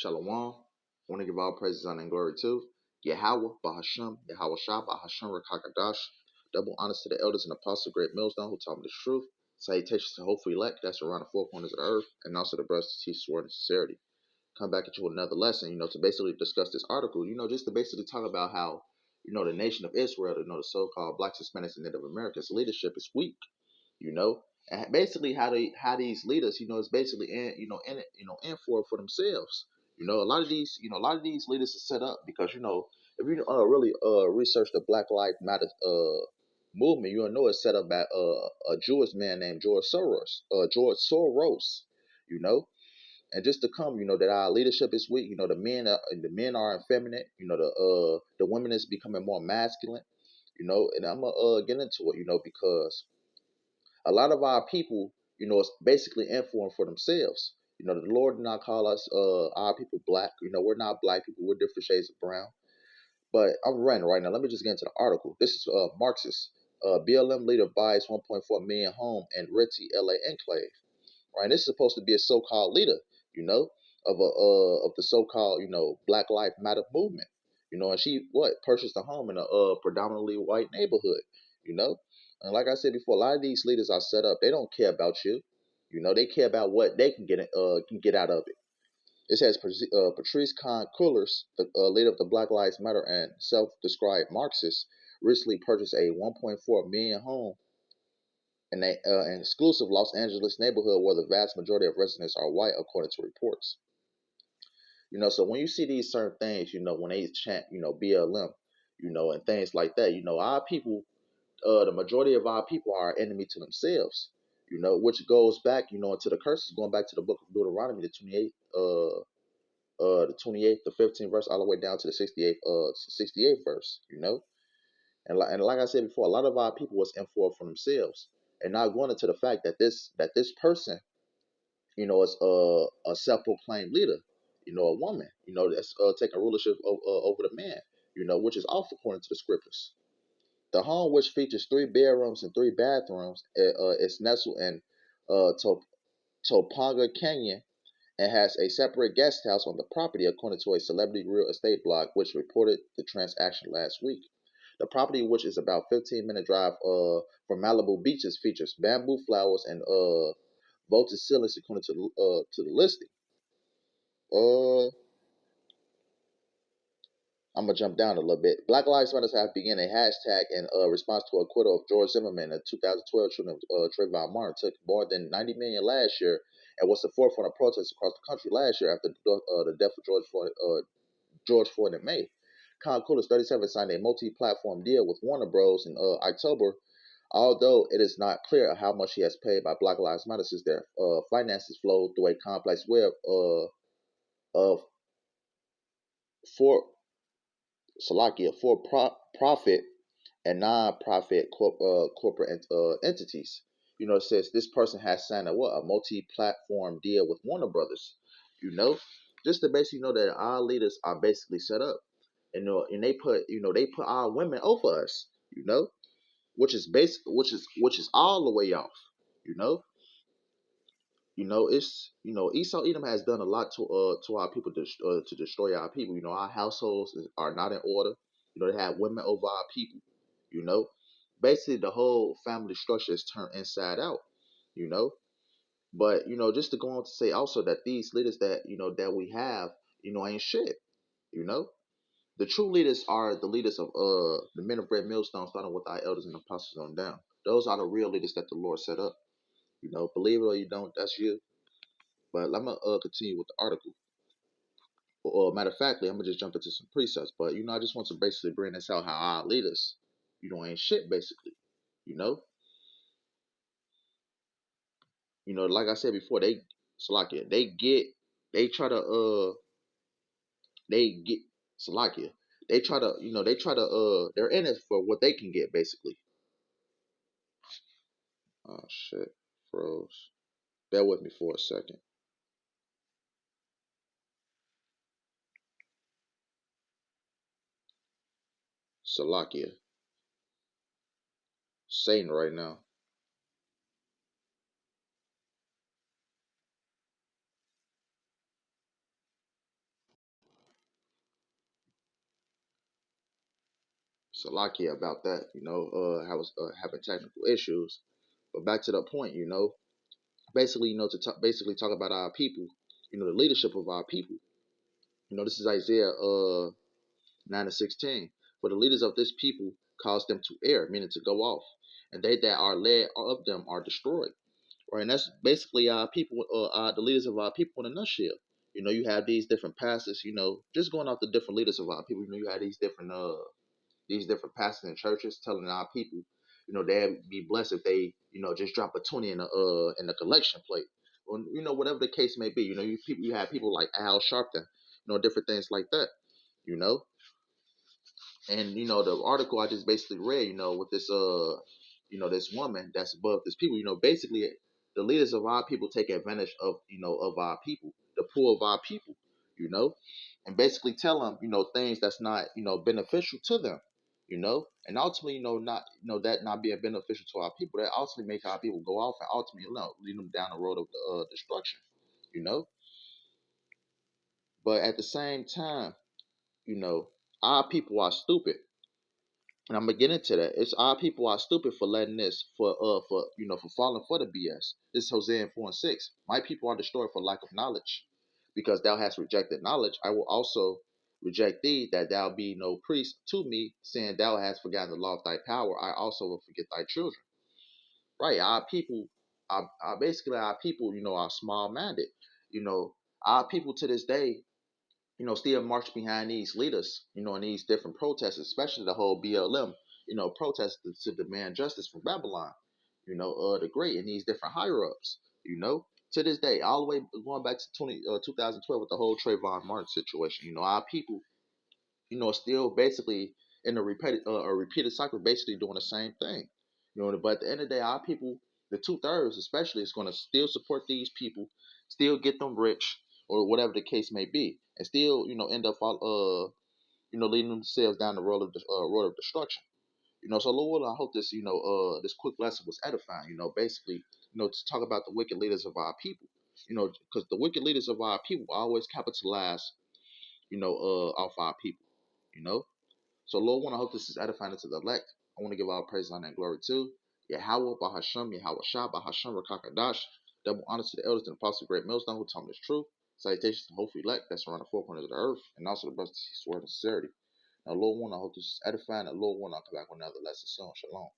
Shalom. I want to give all praises, honor, and glory to YAHAWAH, BAHASHAM, YAHAWASHI, BAHASHAM, Rakakadash. Double honors to the elders and apostles, great millstone, who taught me the truth. Salutations to hopeful elect, that's around the four corners of the earth, and also the brothers to teach word and sincerity. Come back at you with another lesson, to basically discuss this article, just to basically talk about how, the nation of Israel, the so-called blacks, Hispanics, and Native Americans leadership is weak, you know, and basically how these leaders, it's basically in for themselves. A lot of these leaders are set up because if you really research the Black Lives Matter movement, you'll know it's set up by a Jewish man named George Soros, you know. And just to come, that our leadership is weak. The men are effeminate. The women is becoming more masculine. And I'm gonna get into it. Because a lot of our people, is basically informed for themselves. The Lord did not call us our people black. We're not black people. We're different shades of brown. But I'm running right now. Let me just get into the article. This is Marxist. BLM leader buys 1.4 million home in Ritzy, LA enclave. Right. This is supposed to be a so-called leader, of the so-called, Black Lives Matter movement. And she purchased a home in a predominantly white neighborhood, you know. And like I said before, a lot of these leaders are set up. They don't care about you. They care about what they can get out of it. It says Patrice Khan Coolers, the leader of the Black Lives Matter and self-described Marxist, recently purchased a 1.4 million home in an exclusive Los Angeles neighborhood where the vast majority of residents are white, according to reports. So when you see these certain things, when they chant, BLM, and things like that, our people, the majority of our people are enemy to themselves, which goes back, into the curses, going back to the book of Deuteronomy, the 15th verse, all the way down to the 68th verse, and like I said before, a lot of our people was informed for themselves, and not going into the fact that this person, is a self-proclaimed leader, a woman, that's taking rulership over the man, which is off according to the scriptures. The home, which features 3 bedrooms and 3 bathrooms, is nestled in Topanga Canyon and has a separate guest house on the property, according to a celebrity real estate blog, which reported the transaction last week. The property, which is about 15-minute drive from Malibu beaches, features bamboo flowers and vaulted ceilings, according to the listing. Uh, I'm gonna jump down a little bit. Black Lives Matter have begun a hashtag in response to acquittal of George Zimmerman, a 2012 shooting of Trayvon Martin. Took more than 90 million last year and was the forefront of protests across the country last year after the death of George Floyd in May. Con Coolers 37 signed a multi-platform deal with Warner Bros. In October, although it is not clear how much he has paid by Black Lives Matter since their finances flowed through a complex web of for profit and non-profit corporate entities. It says this person has signed a multi-platform deal with Warner Brothers. Just to basically know that our leaders are basically set up, and they put our women over us, which is all the way off, you know. Esau Edom has done a lot to our people to destroy our people. Our households are not in order. They have women over our people. You know, Basically the whole family structure is turned inside out. You know, but just to go on to say also that these leaders that we have, ain't shit. You know, the true leaders are the leaders of the men of red millstone, starting with our elders and apostles on down. Those are the real leaders that the Lord set up. Believe it or you don't, that's you. But I'm gonna continue with the article. Matter of factly, I'm gonna just jump into some precepts. But I just want to basically bring this out how our leaders, ain't shit basically. You know, like I said before, Salakia, they try to they get Salakia, they're in it for what they can get basically. Oh shit, froze. Bear with me for a second. Salakia, Satan right now. Salakia about that. I was having technical issues. But back to the point. Basically, to basically talk about our people. The leadership of our people. This is Isaiah 9:16. For the leaders of this people cause them to err, meaning to go off, and they that are led of them are destroyed. Right, and that's basically our people, the leaders of our people in a nutshell. You have these different pastors. Just going off the different leaders of our people. You have these different pastors in churches telling our people, they'd be blessed if they, just drop a 20 in the collection plate, or whatever the case may be. You have people like Al Sharpton, different things like that. You know, and the article I just basically read, with this this woman that's above this people, basically the leaders of our people take advantage of of our people, the poor of our people, you know, and basically tell them things that's not beneficial to them, and ultimately not that not being beneficial to our people, that ultimately make our people go off and ultimately lead them down the road of destruction, you know. But at the same time, you know, our people are stupid, and I'm gonna get into that. It's our people are stupid for letting this for falling for the BS. This is Hosea 4:6. My people are destroyed for lack of knowledge, because thou hast rejected knowledge. I will also reject thee, that thou be no priest to me, saying thou hast forgotten the law of thy power. I also will forget thy children. Right? Our people are basically our people. Are small minded. Our people to this day still march behind these leaders, in these different protests, especially the whole BLM, protests to demand justice from Babylon, the great, and these different higher ups, to this day, all the way going back to 2012 with the whole Trayvon Martin situation. Our people, still basically in a repeated cycle, basically doing the same thing. But at the end of the day, our people, the 2/3 especially, is going to still support these people, still get them rich, or whatever the case may be, and still, end up leading themselves down the road of destruction. So Lord, I hope this, this quick lesson was edifying. Basically, to talk about the wicked leaders of our people. Because the wicked leaders of our people always capitalize, off our people. You know. So, Lord, I hope this is edifying to the elect. I want to give all praise, honor, and glory to Yahawah, BAHASHAM, YAHAWASHI, BAHASHAM, Rakakadash. Double honor to the elders and apostles of Great Millstone who taught me this truth. Salutations to the hopeful elect that's around the four corners of the earth, and also the brothers to his word and sincerity. Now, Lord, I hope this is edifying, and Lord, I'll come back with another lesson soon. Shalom.